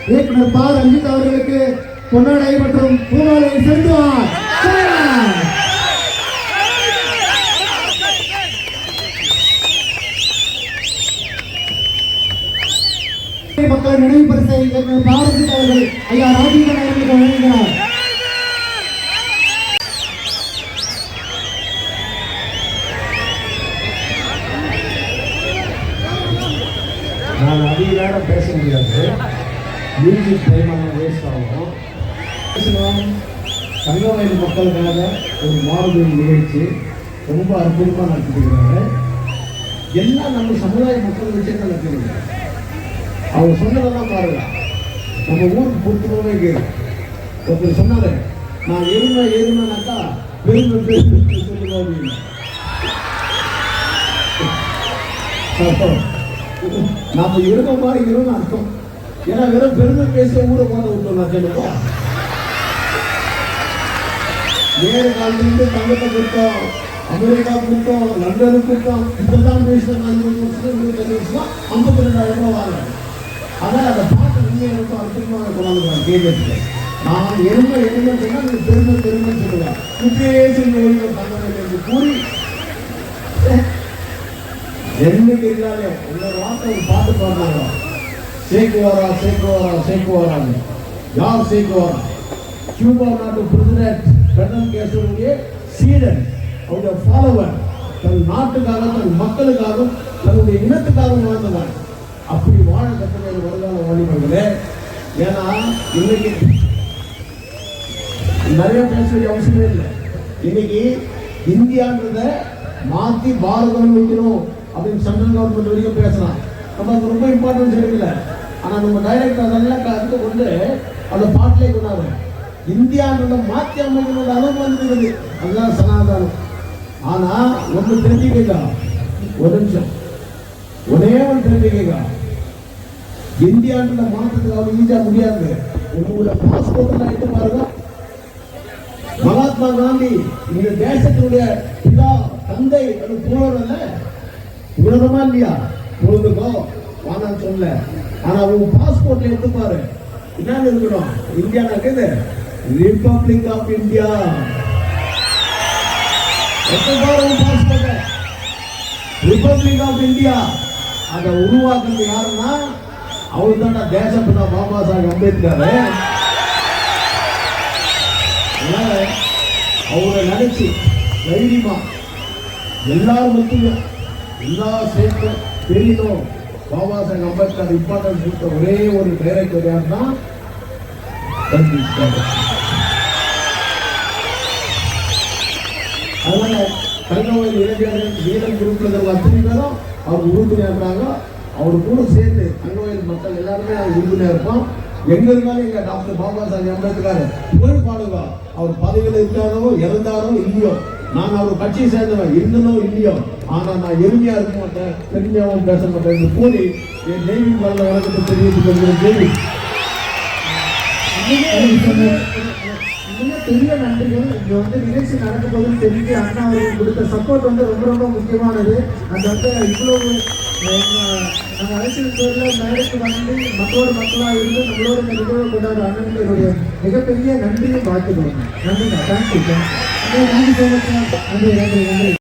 இயக்குனர் பா ரஞ்சித் அவர்களுக்கு பொன்னாடை மற்றும் பூமாலை செலுத்துவார். மக்கள் நினைவு பரிசை இயக்குனர் பா ரஞ்சித் அவர்கள் ஐயா ராஜீவன் அவர்களுக்கு வழங்குகிறார். நான் அதிக நேரம் பேச முடியாது, மியூசிக் டைமாக வேஸ்ட் ஆகும். தங்கவயல் மக்களுக்காக ஒரு மாறுதல் நிகழ்ச்சி ரொம்ப அற்புதமாக நடத்திக்கிறாங்க. எல்லாம் நம்ம சமுதாய மக்கள் வச்சே நடத்துறீங்க. அவங்க சொன்னதெல்லாம் பாருங்க, நம்ம ஊருக்கு பொறுத்துக்கவே கேட்கும். ஒருத்தர் சொன்னாரு, நான் எருமைனாக்கா பெருமை பேசு சொல்லுவாங்க. நம்ம இருந்த மாதிரி இருக்கணும்னு அர்த்தம். ஏன்னா வெறும் பெருமை பேச ஊரை போன விட்டோம். நான் சொல்லுவோம், வேறு காலத்திலிருந்து தங்கத்தை கொடுத்தோம், அமெரிக்கா கொடுத்தோம், லண்டனுக்கு கொடுத்தோம். இப்பதான் பேசுகிறேன், 25 வருஷம் 52,000 ரூபாய் வாங்க. ஆனால் அந்த பாட்டு உண்மையாக அற்புதமாக கொண்டாந்து கேட்டு நான் எருமை சொன்னால் நீங்க பெருமை சொல்லுவேன். முக்கிய தங்கத்தை கூறி என்னைக்கு இருந்தாலும் இன்னொரு வார்த்தை ஒரு பாட்டு பாடுறாங்க, சேக்குவாரா யார் சேக்குவாரா? கியூபா நாட்டு பிரசிடென்ட் பெர்னாண்டோ கேஸ்ட்ரோவுடைய சீடன், அவருடைய ஃபாலோவர், தன் நாட்டுக்காக, தன் மக்களுக்காகவும், தன்னுடைய இனத்துக்காகவும் வாழ்ந்தவர். அப்படி வாழ கற்றுக்கிற வருங்கால வாலிபர்களே. ஏன்னா இன்னைக்கு நிறைய பேச வேண்டிய அவசியமே இல்லை. இன்னைக்கு இந்தியான்றத மாற்றி பாரதம் வைக்கணும் அப்படின்னு சென்ட்ரல் கவர்மெண்ட் வரைக்கும் பேசலாம். நம்ம அது ரொம்ப இம்பார்ட்டன்ஸ் இருக்குல்ல. ஆனால் நம்ம டைரக்டர் அதெல்லாம் கருத்து கொண்டு அந்த பாட்டிலே கொண்டாரு. இந்தியான்றத மாற்றி அமைக்கணும் அளவு வந்துருக்குது. அதுதான் சனாதனம். ஆனால் ஒன்று தெரிஞ்சுக்கா, ஒரு நிமிஷம், ஒரே ஒன்று தெரிஞ்சுக்கா, இந்தியான்றத மாற்றத்துக்கு அவ்வளோ ஈஸியாக முடியாது. உங்களுடைய பாஸ்போர்ட் எடுத்து பாருங்க. மகாத்மா காந்தி இந்த தேசத்தினுடைய பிதா தந்தை அது போறதில்ல, உலகமா இல்லையா? பொழுதுக்கோ வானான்னு சொல்ல. ஆனா உங்க பாஸ்போர்ட்ல எடுத்து பாரு, என்னன்னு இருக்கணும்? இந்தியா இருக்குது, republic of India. Passport republic of India. அதை உருவாக்குறது யாருன்னா அவரு தான் தேசப்பிதா பாபா சாஹேப் அம்பேத்கர். அவரை நினைச்சு தைரியமா எல்லாரும் மட்டும் எல்லா சேர்த்து தெரியணும். பாபா சாஹேப் அம்பேத்கர் இம்பார்ட்டன்ஸ் கொடுத்த ஒரே ஒரு டைரக்டர் யாருன்னா அதனால தங்கவயல் இளைஞர்கள் வீரன் குரூப்ல இருக்கிற அத்தனை பேரும் அவர் உறுதுணையா இருந்தாங்க. அவரு கூட சேர்ந்து தங்கவயல் மக்கள் எல்லாருமே அவர் உறுதுணையா இருப்போம். எங்க இருந்தாலும் எங்க டாக்டர் பாபா சாஹேப் அம்பேத்கர் புகழ் பாடுங்க. அவர் பதவியில் இருக்காரோ இறந்தாரோ இல்லையோ, நான் அவர் கட்சியை சேர்ந்தவன் இருந்தனோ இல்லையோ, ஆனா நான் எளிமையா இருக்க மாட்டேன், பெருமையாகவும் பேச மாட்டேன் கூறி என் நெய்வி வளர்ந்த வழக்கத்தை தெரிவித்துக் கொள்கிறேன். தேவி பெரிய நன்றிகள். இங்க வந்து நிகழ்ச்சி நடக்கும் போது தெரிஞ்சு அண்ணா அவர்கள் கொடுத்த சப்போர்ட் வந்து ரொம்ப ரொம்ப முக்கியமானது. அந்த வந்து இவ்வளவு நாங்கள் அரசியல் துறையில் மேடைக்கு வந்து மக்களாக இருந்து நம்மளோட இந்த நிகழ்வு கொண்டாட அண்ணனுக்கு என்னுடைய மிகப்பெரிய நன்றியும் பார்த்துக்கணும். நன்றி, தேங்க்யூ. நன்றி, நன்றி.